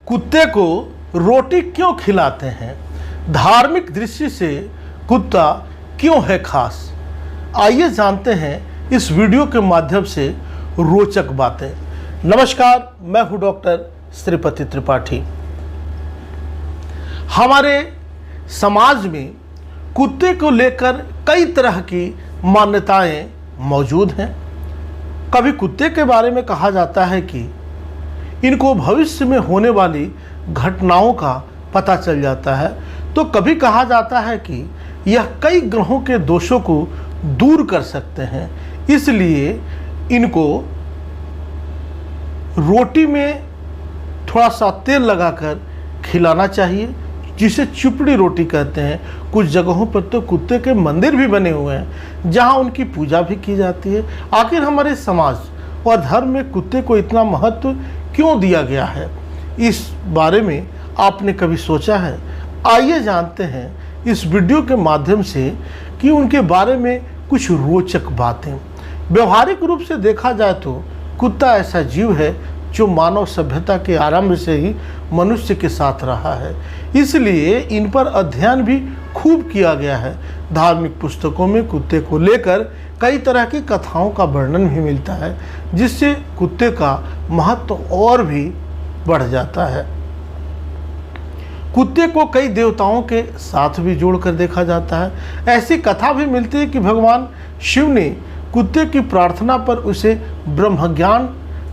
कुत्ते को रोटी क्यों खिलाते हैं? धार्मिक दृष्टि से कुत्ता क्यों है खास? आइए जानते हैं इस वीडियो के माध्यम से रोचक बातें। नमस्कार, मैं हूं डॉक्टर श्रीपति त्रिपाठी। हमारे समाज में कुत्ते को लेकर कई तरह की मान्यताएं मौजूद हैं। कभी कुत्ते के बारे में कहा जाता है कि इनको भविष्य में होने वाली घटनाओं का पता चल जाता है, तो कभी कहा जाता है कि यह कई ग्रहों के दोषों को दूर कर सकते हैं, इसलिए इनको रोटी में थोड़ा सा तेल लगाकर खिलाना चाहिए, जिसे चुपड़ी रोटी कहते हैं। कुछ जगहों पर तो कुत्ते के मंदिर भी बने हुए हैं जहां उनकी पूजा भी की जाती है। आखिर हमारे समाज और धर्म में कुत्ते को इतना महत्व क्यों दिया गया है, इस बारे में आपने कभी सोचा है? आइए जानते हैं इस वीडियो के माध्यम से कि उनके बारे में कुछ रोचक बातें। व्यवहारिक रूप से देखा जाए तो कुत्ता ऐसा जीव है जो मानव सभ्यता के आरंभ से ही मनुष्य के साथ रहा है, इसलिए इन पर अध्ययन भी खूब किया गया है। धार्मिक पुस्तकों में कुत्ते को लेकर कई तरह की कथाओं का वर्णन भी मिलता है, जिससे कुत्ते का महत्व और भी बढ़ जाता है। कुत्ते को कई देवताओं के साथ भी जोड़कर देखा जाता है। ऐसी कथा भी मिलती है कि भगवान शिव ने कुत्ते की प्रार्थना पर उसे ब्रह्मज्ञान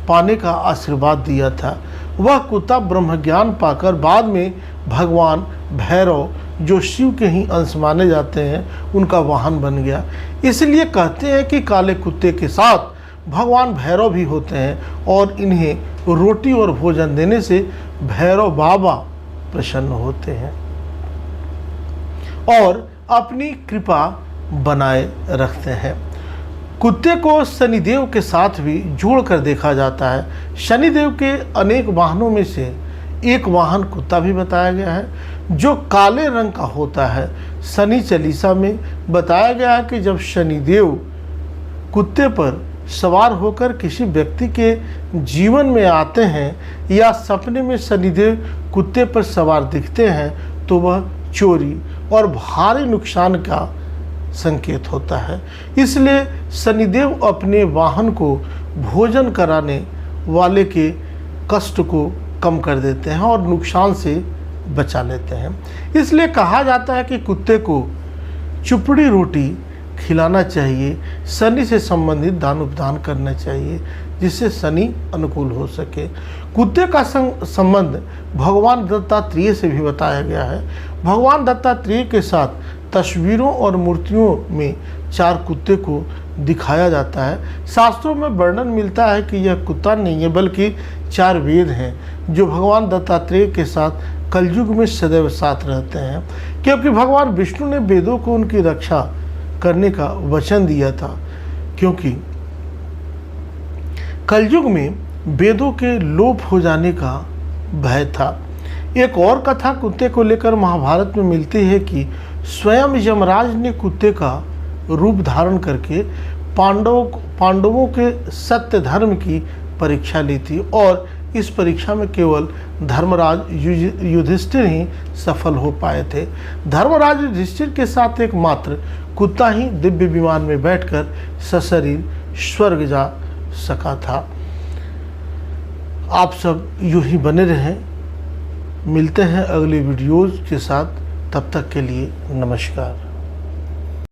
पाने का आशीर्वाद दिया था। वह कुत्ता ब्रह्मज्ञान पाकर बाद में भगवान भैरव, जो शिव के ही अंश माने जाते हैं, उनका वाहन बन गया। इसलिए कहते हैं कि काले कुत्ते के साथ भगवान भैरव भी होते हैं और इन्हें रोटी और भोजन देने से भैरव बाबा प्रसन्न होते हैं और अपनी कृपा बनाए रखते हैं। कुत्ते को शनिदेव के साथ भी जोड़कर देखा जाता है। शनिदेव के अनेक वाहनों में से एक वाहन कुत्ता भी बताया गया है, जो काले रंग का होता है। शनि चालीसा में बताया गया है कि जब शनिदेव कुत्ते पर सवार होकर किसी व्यक्ति के जीवन में आते हैं या सपने में शनिदेव कुत्ते पर सवार दिखते हैं, तो वह चोरी और भारी नुकसान का संकेत होता है। इसलिए शनिदेव अपने वाहन को भोजन कराने वाले के कष्ट को कम कर देते हैं और नुकसान से बचा लेते हैं। इसलिए कहा जाता है कि कुत्ते को चुपड़ी रोटी खिलाना चाहिए, शनि से संबंधित दान उपदान करना चाहिए, जिससे शनि अनुकूल हो सके। कुत्ते का संबंध भगवान दत्तात्रेय से भी बताया गया है। भगवान दत्तात्रेय के साथ तस्वीरों और मूर्तियों में 4 कुत्ते को दिखाया जाता है। शास्त्रों में वर्णन मिलता है कि यह कुत्ता नहीं है, बल्कि 4 वेद हैं, जो भगवान दत्तात्रेय के साथ कलयुग में सदैव साथ रहते हैं, क्योंकि भगवान विष्णु ने वेदों को उनकी रक्षा करने का वचन दिया था, क्योंकि कलयुग में वेदों के लोप हो जाने का भय था। एक और कथा कुत्ते को लेकर महाभारत में मिलती है कि स्वयं यमराज ने कुत्ते का रूप धारण करके पांडवों के सत्य धर्म की परीक्षा ली थी और इस परीक्षा में केवल धर्मराज युधिष्ठिर ही सफल हो पाए थे। धर्मराज युधिष्ठिर के साथ एकमात्र कुत्ता ही दिव्य विमान में बैठकर सशरीर स्वर्ग जा सका था। आप सब यूं ही बने रहें। मिलते हैं अगली वीडियोज़ के साथ, तब तक के लिए नमस्कार।